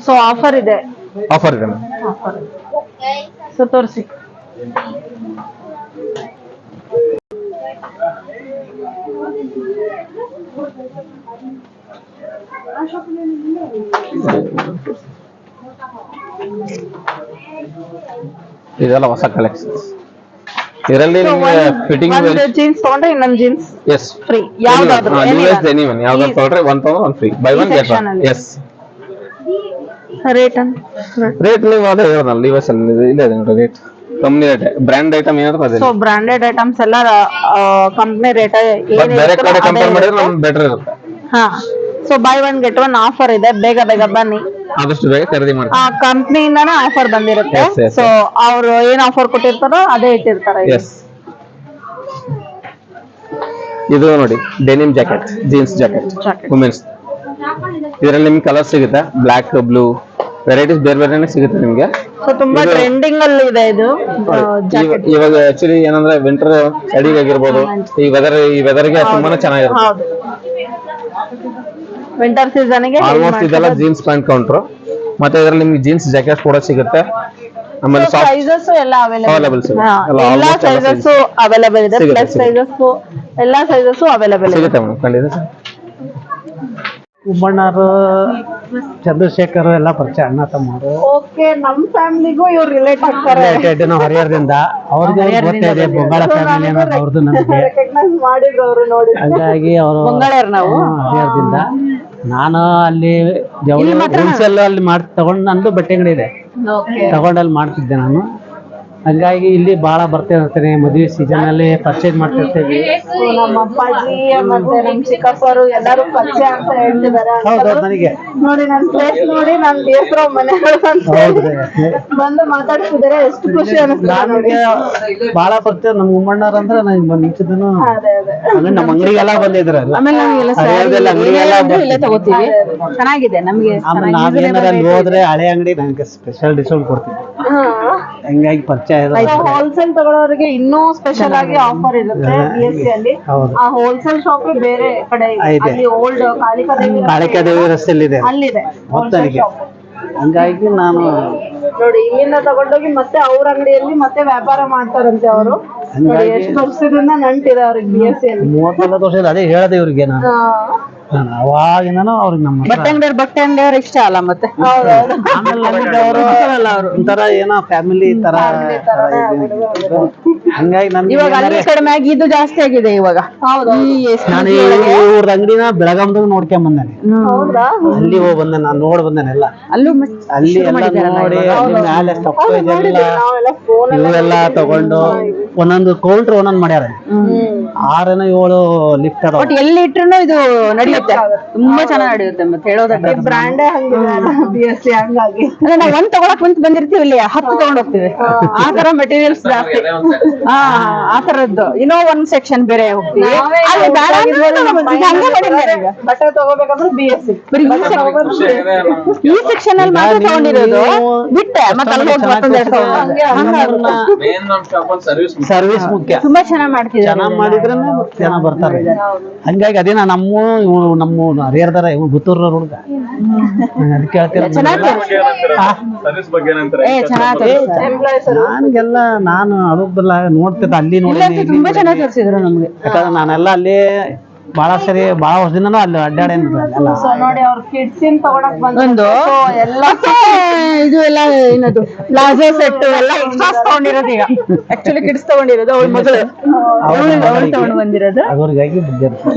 ಸೊ ಆಫರ್ ಇದೆ, ಆಫರ್ ಇದೆ ಮ್ಯಾಮ್. ಸೊ ತೋರಿಸಿ. ಇದೆಲ್ಲ ಹೊಸ ಕಲೆಕ್ಷನ್ಸ್. ಇದರಲ್ಲಿ ನಿಮಗೆ ಫಿಟ್ಟಿಂಗ್ ಒಂದು ಜೀನ್ಸ್ ತಗೊಂಡ್ರೆ ಇನ್ನೊಂದು ಜೀನ್ಸ್ ಎಸ್ ಫ್ರೀ. ಯಾವ್ದಾದ್ರು ಯಾವ್ದಾದ್ರು ತಗೊಂಡ್ರೆ 1 ತೊಗೊಂಡ್ರೆ 1 free, buy 1 get 1. Yes. Rate rate ನೀವು ಅದೇ ಹೇಳೋದಲ್ಲ, ಲಿವೈಸ್ ಅಲ್ಲಿ ಇಲ್ಲ ಇದೆ ನೋಡಿ rate. Company rate, brand item ಏನಾದ್ರು ಅದೇ. ಸೊ ಬ್ರಾಂಡೆಡ್ ಐಟಮ್ಸ್ ಎಲ್ಲ ಕಂಪ್ನಿ ರೇಟ್ ಬಟ್ ಬೇರೆ ಕಡೆ ಕಂಪೇರ್ ಮಾಡಿದ್ರೆ ನಮ್ಗೆ ಬೆಟರ್ ಇರುತ್ತೆ. ಹಾ. ಸೊ ಬೈ 1 get 1 ಆಫರ್ ಇದೆ, ಬೇಗ ಬೇಗ ಬನ್ನಿ. ಆದಷ್ಟು ಬೇಗ ಖರೀದಿ ಮಾಡಿ. ಆ ಕಂಪ್ನಿಯಿಂದಾನೇ ಆಫರ್ ಬಂದಿರುತ್ತೆ. Yes, yes, ಸೊ ಅವ್ರು ಏನ್ ಆಫರ್ ಕೊಟ್ಟಿರ್ತಾರೋ ಅದೇ ಇಟ್ಟಿರ್ತಾರೆ. ಎಸ್. ಇದು ನೋಡಿ denim jacket, jeans jacket women's. ಇದರಲ್ಲಿ ನಿಮ್ಗೆ ಕಲರ್ ಸಿಗುತ್ತೆ, ಬ್ಲಾಕ್, ಬ್ಲೂ, ವೆರೈಟೀಸ್ ಬೇರೆ ಬೇರೆನೆ ಸಿಗುತ್ತೆ ನಿಮ್ಗೆ. ಸೊ ತುಂಬಾ ಟ್ರೆಂಡಿಂಗ್ ಅಲ್ಲಿ ಇದೆ ಇದು ಜಾಕೆಟ್. ಇವಾಗ ಆಕ್ಚುಲಿ ಏನಂದ್ರೆ ವಿಂಟರ್ ಚಳಿಗೆ ಆಗಿರ್ಬೋದು, ಈ ವೆದರ್ಗೆ ತುಂಬಾನೇ ಚೆನ್ನಾಗಿರುತ್ತೆ. ಹೌದು, ವಿಂಟರ್ ಸೀಸನ್ ಗೆ ಆಲ್ಮೋಸ್ಟ್ ಇದೆಲ್ಲ ಜೀನ್ಸ್ ಪ್ಯಾಂಟ್ ಕೌಂಟ್ರು. ಮತ್ತೆ ಇದರಲ್ಲಿ ನಿಮ್ಗೆ ಜೀನ್ಸ್ ಜಾಕೆಟ್ ಕೂಡ ಸಿಗುತ್ತೆ. ಆಮೇಲೆ ಸಾಫ್ಟ್ ಸೈಜಸ್ ಎಲ್ಲ Available ಅವೈಲೇಬಲ್ ಸಿಗುತ್ತೆ. ಎಲ್ಲ ಎಲ್ಲಾ almost ಎಲ್ಲ ಸೈಜಸ್ ಅವೈಲೇಬಲ್ ಇದೆ ಸಿಗುತ್ತೆ, ಪ್ಲಸ್ ಸಿಗುತ್ತೆ. ಸೈಜಸ್ ಎಲ್ಲಾ ಸೈಜಸ್ ಅವೈಲೇಬಲ್ ಇದೆ ಸಿಗುತ್ತೆ ಮೇಡಮ್ ಖಂಡಿತ ಸರ್. ಕುಂಬಣ್ಣರು ಚಂದ್ರಶೇಖರ್ ಎಲ್ಲ ಪರಿಚಯ ಅಣ್ಣ ತಮ್ಮರು ಓಕೆ ನಮ್ ಫ್ಯಾಮಿಲಿಗೂ ಇವ್ರು ರಿಲೇಟ್ ಆಗ್ತಾರೆ ರಿಲೇಟೆಡ್ ನಾವು ಹರಿಹರದಿಂದ ಅವ್ರಿಗೆ ಗೊತ್ತೇ ಇದೆ ಬೊಂಗಾಳ ಫ್ಯಾಮಿಲಿ ಅನ್ನೋದು ಅವ್ರದ್ದು ನಮಗೆ ರೆಕಗ್ನೈಸ್ ಮಾಡಿದ್ರು ಅವರು ನೋಡಿ ಹಂಗಾಗಿ ಅವರು ಬಂಗಾಳಿಯರ್ ನಾವು ಹರಿಹರದಿಂದ ನಾನು ಅಲ್ಲಿ ಜವಳಿ ಹೋಲ್ಸೇಲ್ ಅಲ್ಲಿ ತಗೊಂಡು ನಂದು ಬಟ್ಟೆ ಅಂಗಡಿ ಇದೆ ತಗೊಂಡು ಅಲ್ಲಿ ಮಾಡ್ತಿದ್ದೆ ನಾನು ಹಂಗಾಗಿ ಇಲ್ಲಿ ಬಹಳ ಬರ್ತಿರ್ತೀನಿ ಮದುವೆ ಸೀಸನ್ ಅಲ್ಲಿ ಪರ್ಚೇಸ್ ಮಾಡ್ತಿರ್ತೀವಿ ನಮ್ಮ ಅಪ್ಪಾಜಿ ಮತ್ತೆ ನಮ್ ಚಿಕ್ಕಪ್ಪರು ಎಲ್ಲಾರು ಪರಿಚಯ ಅಂತ ಹೇಳ್ತಿದಾರೆ ಹೌದು ನನಗೆ ನೋಡಿ ನನ್ ಪ್ಲೇಸ್ ನೋಡಿ ನನ್ ಬೇಸರ ಮನೆಗಳು ಅಂತ ಹೌದ್ರಿ ಬಂದು ಮಾತಾಡ್ತಿದಾರೆ ಎಷ್ಟು ಖುಷಿ ಅನಿಸ್ತದೆ ನೋಡಿ ನನಗೆ ಬಹಳ ಪರಿಚಯ ನಮ್ಮ ಉಮ್ಮಣ್ಣವ್ರ ಅಂದ್ರೆ ನನಗೆ ಮುಂಚಿದನು ಅದೇ ಅದೇ ಅಂದ್ರೆ ನಮ್ಮ ಅಂಗಡಿಗೆಲ್ಲ ಬಂದಿದ್ರಲ್ಲ ಆಮೇಲೆ ನಮಗೆಲ್ಲ ಹರಿಹರದಲ್ಲಿ ಅಂಗಡಿಗೆಲ್ಲ ಇಲ್ಲೇ ತಗೋತೀವಿ ಚೆನ್ನಾಗಿದೆ ನಮ್ಗೆ ಆಮೇಲೆ ನಾವೇನಾರ ಅಲ್ಲಿ ಹೋದ್ರೆ ಹಳೆ ಅಂಗಡಿ ನನಗೆ ಸ್ಪೆಷಲ್ ಡಿಸ್ಕೌಂಟ್ ಕೊಡ್ತಿದ್ದೆ ಹಂಗಾಗಿ ಪರಿಚಯ ಇದೆ ಹೋಲ್ಸೇಲ್ ತಗೊಳ್ಳೋರಿಗೆ ಇನ್ನೂ ಸ್ಪೆಷಲ್ ಆಗಿ ಆಫರ್ ಇರುತ್ತೆ BSC ಅಲ್ಲಿ ಹೌದು. ಆ ಹೋಲ್ಸೇಲ್ ಶಾಪ್ ಬೇರೆ ಕಡೆ ಇದೆ. ಇದೆ. ಅಲ್ಲಿ ಓಲ್ಡ್ ಕಾಳಿಕಾದೇವಿ ಕಾಳಿಕಾದೇವಿ ರಸ್ತೆಯಲ್ಲಿ ಇದೆ ಅಲ್ಲಿದೆ ಮೊತ್ತನಿಗೆ ಹಂಗಾಗಿ ನಾನು ನೋಡಿ ಇಲ್ಲಿಂದ ತಗೊಂಡೋಗಿ ಮತ್ತೆ ಅವ್ರ ಅಂಗಡಿಯಲ್ಲಿ ಮತ್ತೆ ವ್ಯಾಪಾರ ಮಾಡ್ತಾರಂತೆ ಅವರು ನೋಡಿ ಎಷ್ಟು ವರ್ಷದಿಂದ ನಂಟಿದೆ ಅವ್ರಿಗೆ BSC ಅಲ್ಲಿ 34 ವರ್ಷದ ಅದೇ ಹೇಳದೆ ಇವ್ರಿಗೆ ನಾನು ಅವಾಗಿಂದನೂ ಅವ್ರಿಗೆ ನಮ್ಮ ಹತ್ರ ಬಟ್ಟೆ ಅಂಗಡಿಯವ್ರ ಇಷ್ಟ ಅಲ್ಲ ಮತ್ತೆ ಆಮೇಲೆ ನಮಗೆ ಅವರು ಒಂಥರ ಏನೋ ಫ್ಯಾಮಿಲಿ ತರ ಹಂಗಾಗಿ ನನ್ಗೆ ಇವಾಗ ಅಲ್ಲಿ ಕಡಿಮೆ ಆಗಿ ಇದು ಜಾಸ್ತಿ ಆಗಿದೆ ಇವಾಗ ನಾನು ಇವ್ರ ಅಂಗಡಿನ ಬೆಳಗಾಂದಾಗ ನೋಡ್ಕೊಂಡ್ ಬಂದೇನೆ ಹೌದಾ ಅಲ್ಲಿ ಹೋಗಿ ಬಂದೆ ನಾನು ನೋಡಿ ಬಂದೇನೆಲ್ಲ ಅಲ್ಲೂ ಅಲ್ಲಿ ಎಲ್ಲ ನೋಡಿ ಅಲ್ಲಿ ಮ್ಯಾಲೆ ಸ್ಟಪ್ಪೇಜ್ ಎಲ್ಲ ನಾವೆಲ್ಲ ಫೋನ್ ಇವೆಲ್ಲ ತಗೊಂಡು ಒಂದೊಂದು ಕೌಂಟರ್ ಒಂದೊಂದು ಮಾಡ್ಯಾರ 6 7 ಲಿಫ್ಟ್ ಅದಾವ ಬಟ್ ಎಲ್ಲಿ ಇಟ್ರು ಇದು ನಡೆಯುತ್ತೆ ತುಂಬಾ ಚೆನ್ನಾಗಿ ನಡೆಯುತ್ತೆ ಮತ್ತೆ ಹೇಳೋದಕ್ಕೆ ಬ್ರ್ಯಾಂಡೇ ಹಂಗಿದೆ BSC ಹಂಗಾಗಿ ಅಂದ್ರೆ ನಾವು ಒಂದ್ ತಗೊಳಕ್ ಕುಂತ ಬಂದಿರ್ತೀವಿ ಇಲ್ಲಿ 10 ತಗೊಂಡ್ ಹೋಗ್ತೀವಿ ಆ ತರ ಮೆಟೀರಿಯಲ್ಸ್ ಜಾಸ್ತಿ ಆ ತರದ್ದು ಇನ್ನೋ ಒಂದ್ ಸೆಕ್ಷನ್ ಬೇರೆ ಹೋಗ್ತೀವಿ ಅಲ್ಲಿ ಬೇಡ ಅಂದ್ರೆ ಇದು ಹಂಗೆ ಮಾಡಿದ್ದಾರೆ ಈಗ. ಬಟ್ಟೆ ತಗೋಬೇಕಂದ್ರೆ BSC ಬರೀ ಈ ಸೆಕ್ಷನ್ ಅಲ್ಲಿ ಮಾತ್ರ ತಗೊಂಡಿರೋದು ಬಿಟ್ಟೆ ಮತ್ತೆ ಅಲ್ಲಿ ಹೋಗಿ ಮತ್ತೊಂದ್ ಎರಡು ಸರ್ವಿಸ್ ಮುಖ್ಯ ತುಂಬಾ ಚೆನ್ನಾಗಿ ಮಾಡ್ತಿದ್ದಾರೆ ಚೆನ್ನಾಗ್ ಮಾಡಿದ್ರೆ ಜನ ಬರ್ತಾರೆ ಹಂಗಾಗಿ ಅದೇನ ನಮ್ಮ ಹರಿಹರದಾರ ಪುತ್ತೂರ ಹುಡುಗ ಅದಕ್ಕೆ ಹೇಳ್ತಿರೋದು ನನಗೆಲ್ಲ ನಾನು ಅಡುಗಲ್ಲ ನೋಡ್ತಿದ್ದ ಅಲ್ಲಿ ನೋಡಿ ತುಂಬಾ ಚೆನ್ನಾಗಿ ತೋರಿಸಿದ್ರು ನಮ್ಗೆ ಯಾಕಂದ್ರೆ ನಾನೆಲ್ಲ ಅಲ್ಲಿ ಬಹಳ ಸರಿ ಬಹಳ ವರ್ಷದಿಂದನೂ ಅಲ್ಲಿ ಅಡ್ಡಾಡೇನಿಲ್ಲ ಎಲ್ಲ ನೋಡಿ ಅವ್ರ ಕಿಡ್ಸ್ ತಗೊಳಕ್ ಬಂದು ಎಲ್ಲ ಇದು ಎಲ್ಲ ಏನದು ಪ್ಲಾಜೋ ಸೆಟ್ ಎಲ್ಲ ಎಕ್ಸ್ಟ್ರಾಸ್ ತಗೊಂಡಿರೋದು ಈಗ ಆಕ್ಚುಲಿ ಕಿಡ್ಸ್ ತಗೊಂಡಿರೋದು ಅವಳ ಮಗಳು ಅವಳು ತಗೊಂಡು ಬಂದಿರೋದು ಅವ್ರಿಗಾಗಿ ಬಿದ್ದಿರ್ತಾರೆ